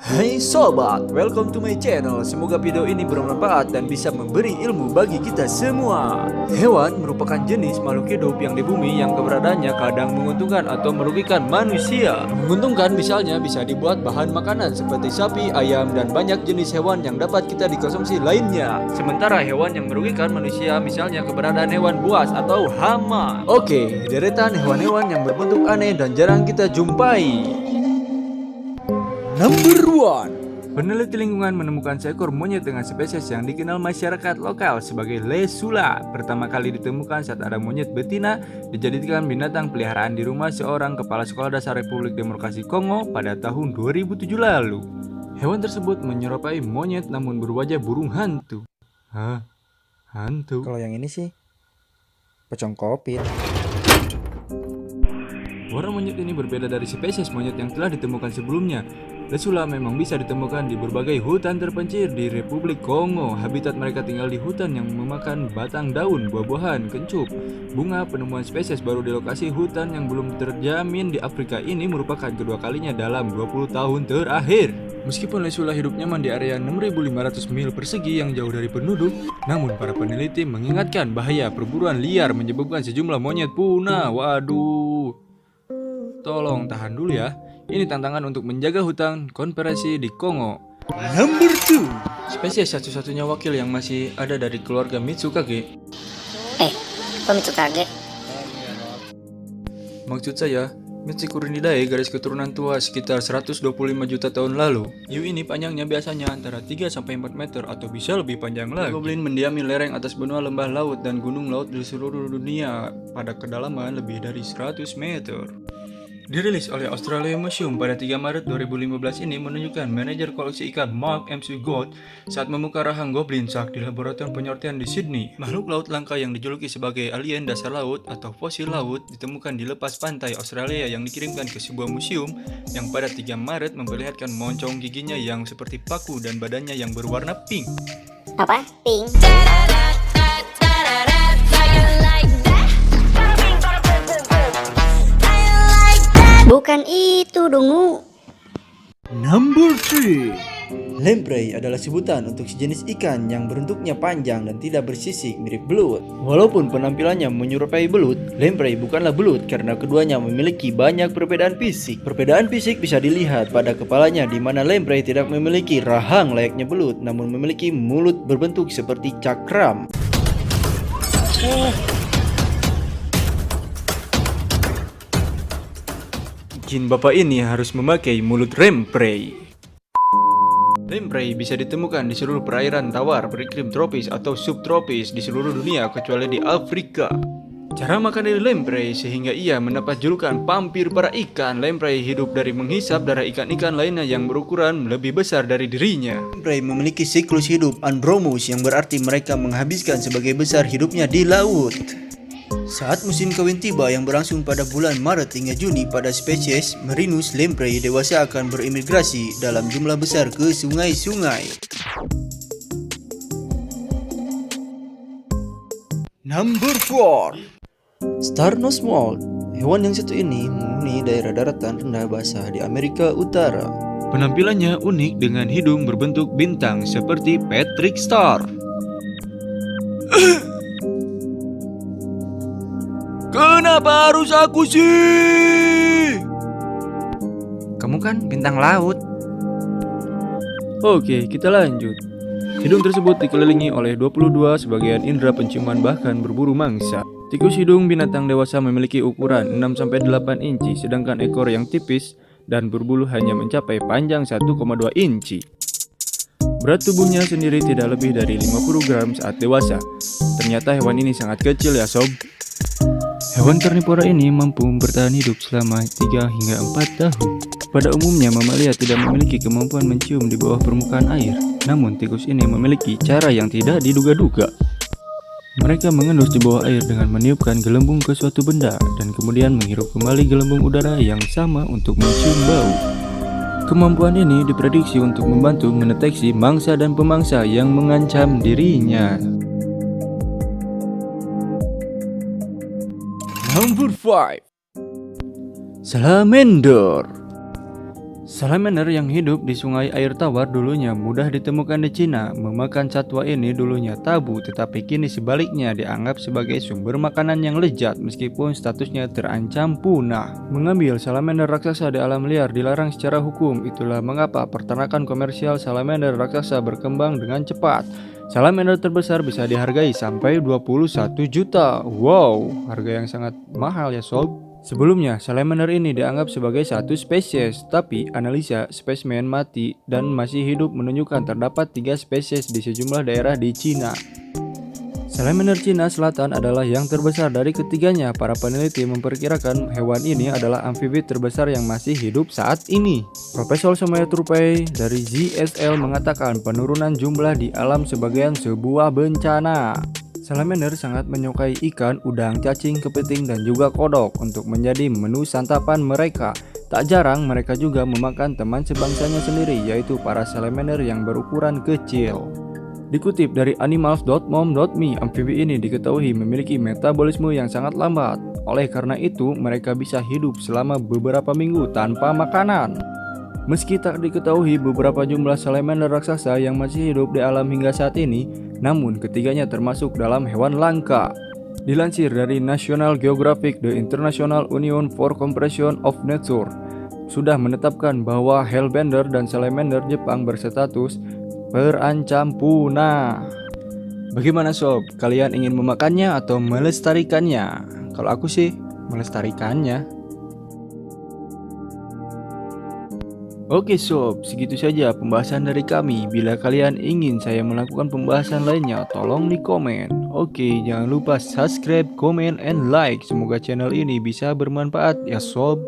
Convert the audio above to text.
Hai sobat, welcome to my channel. Semoga video ini bermanfaat dan bisa memberi ilmu bagi kita semua. Hewan merupakan jenis makhluk hidup yang di bumi yang keberadaannya kadang menguntungkan atau merugikan manusia. Menguntungkan misalnya bisa dibuat bahan makanan seperti sapi, ayam, dan banyak jenis hewan yang dapat kita dikonsumsi lainnya. Sementara hewan yang merugikan manusia misalnya keberadaan hewan buas atau hama. Oke, deretan hewan-hewan yang berbentuk aneh dan jarang kita jumpai. Number 1. Peneliti lingkungan menemukan seekor monyet dengan spesies yang dikenal masyarakat lokal sebagai lesula. Pertama kali ditemukan saat ada monyet betina dijadikan binatang peliharaan di rumah seorang kepala sekolah dasar Republik Demokrasi Kongo pada tahun 2007 lalu. Hewan tersebut menyerupai monyet namun berwajah burung hantu. Hah? Hantu? Kalau yang ini sih pocong kopit. Warna monyet ini berbeda dari spesies monyet yang telah ditemukan sebelumnya. Lesula memang bisa ditemukan di berbagai hutan terpencil di Republik Kongo. Habitat mereka tinggal di hutan yang memakan batang daun, buah-buahan, kencup, bunga. Penemuan spesies baru di lokasi hutan yang belum terjamin di Afrika ini merupakan kedua kalinya dalam 20 tahun terakhir. Meskipun lesula hidup nyaman di area 6.500 mil persegi yang jauh dari penduduk, namun para peneliti mengingatkan bahaya perburuan liar menyebabkan sejumlah monyet punah. Waduh. Tolong tahan dulu ya. Ini tantangan untuk menjaga hutan konservasi di Kongo. Number 2. Spesies satu-satunya wakil yang masih ada dari keluarga Mitsukage. Kok Mitsukage? Maksud saya, Mitsukuridae garis keturunan tua sekitar 125 juta tahun lalu. Hiu ini panjangnya biasanya antara 3-4 meter atau bisa lebih panjang lagi. Goblin mendiami lereng atas benua lembah laut dan gunung laut di seluruh dunia pada kedalaman lebih dari 100 meter. Dirilis oleh Australia Museum pada 3 Maret 2015 ini menunjukkan manajer koleksi ikan Mark M. Swigot saat membuka rahang Goblin Shark di laboratorium penyortian di Sydney. Makhluk laut langka yang dijuluki sebagai alien dasar laut atau fosil laut ditemukan di lepas pantai Australia yang dikirimkan ke sebuah museum yang pada 3 Maret memperlihatkan moncong giginya yang seperti paku dan badannya yang berwarna pink. Apa? Pink? Bukan itu, Dungu. Number 3. Lamprey adalah sebutan untuk sejenis ikan yang bentuknya panjang dan tidak bersisik mirip belut. Walaupun penampilannya menyerupai belut, lamprey bukanlah belut karena keduanya memiliki banyak perbedaan fisik. Perbedaan fisik bisa dilihat pada kepalanya di mana lamprey tidak memiliki rahang layaknya belut namun memiliki mulut berbentuk seperti cakram. Jin bapak ini harus memakai mulut lamprey. Lamprey bisa ditemukan di seluruh perairan tawar beriklim tropis atau subtropis di seluruh dunia kecuali di Afrika. Cara makan dari lamprey sehingga ia mendapat julukan vampir para ikan. Lamprey hidup dari menghisap darah ikan-ikan lainnya yang berukuran lebih besar dari dirinya. Lamprey memiliki siklus hidup andromus yang berarti mereka menghabiskan sebagian besar hidupnya di laut. Saat musim kawin tiba yang berlangsung pada bulan Maret hingga Juni pada spesies Marinus lamprey dewasa akan berimigrasi dalam jumlah besar ke sungai-sungai. Number 4. Star nose moth. Hewan yang satu ini menghuni daerah daratan rendah basah di Amerika Utara. Penampilannya unik dengan hidung berbentuk bintang seperti Patrick Star. Kenapa harus aku sih? Kamu kan bintang laut. Oke, kita lanjut. Hidung tersebut dikelilingi oleh 22 sebagian indera penciuman bahkan berburu mangsa. Tikus hidung binatang dewasa memiliki ukuran 6-8 inci, sedangkan ekor yang tipis dan berbulu hanya mencapai panjang 1,2 inci. Berat tubuhnya sendiri tidak lebih dari 50 gram saat dewasa. Ternyata hewan ini sangat kecil ya sob. Hewan karnivora ini mampu bertahan hidup selama 3 hingga 4 tahun. Pada umumnya mamalia tidak memiliki kemampuan mencium di bawah permukaan air. Namun tikus ini memiliki cara yang tidak diduga-duga. Mereka mengendus di bawah air dengan meniupkan gelembung ke suatu benda dan kemudian menghirup kembali gelembung udara yang sama untuk mencium bau. Kemampuan ini diprediksi untuk membantu mendeteksi mangsa dan pemangsa yang mengancam dirinya. Number 5. Salamander. Salamander yang hidup di sungai air tawar dulunya mudah ditemukan di Cina. Memakan satwa ini dulunya tabu, tetapi kini sebaliknya dianggap sebagai sumber makanan yang lezat meskipun statusnya terancam punah. Mengambil salamander raksasa di alam liar dilarang secara hukum. Itulah mengapa peternakan komersial salamander raksasa berkembang dengan cepat. Salamander terbesar bisa dihargai sampai 21 juta. Wow, harga yang sangat mahal ya sob. Sebelumnya, salamander ini dianggap sebagai satu spesies, tapi analisa spesimen mati dan masih hidup menunjukkan terdapat 3 spesies di sejumlah daerah di Cina. Salamander Cina Selatan adalah yang terbesar dari ketiganya. Para peneliti memperkirakan hewan ini adalah amfibi terbesar yang masih hidup saat ini. Profesor Somaya Trupai dari ZSL mengatakan penurunan jumlah di alam sebagai sebuah bencana. Salamander sangat menyukai ikan, udang, cacing, kepiting, dan juga kodok untuk menjadi menu santapan mereka. Tak jarang mereka juga memakan teman sebangsanya sendiri, yaitu para salamander yang berukuran kecil. Dikutip dari animals.mom.me, amfibi ini diketahui memiliki metabolisme yang sangat lambat. Oleh karena itu, mereka bisa hidup selama beberapa minggu tanpa makanan. Meski tak diketahui beberapa jumlah salamander raksasa yang masih hidup di alam hingga saat ini, namun ketiganya termasuk dalam hewan langka. Dilansir dari National Geographic, The International Union for Conservation of Nature sudah menetapkan bahwa hellbender dan salamander Jepang berstatus terancam punah. Bagaimana sob? Kalian ingin memakannya atau melestarikannya? Kalau aku sih melestarikannya. Oke sob, segitu saja pembahasan dari kami. Bila kalian ingin saya melakukan pembahasan lainnya, tolong di komen. Oke, jangan lupa subscribe, comment, and like. Semoga channel ini bisa bermanfaat ya sob.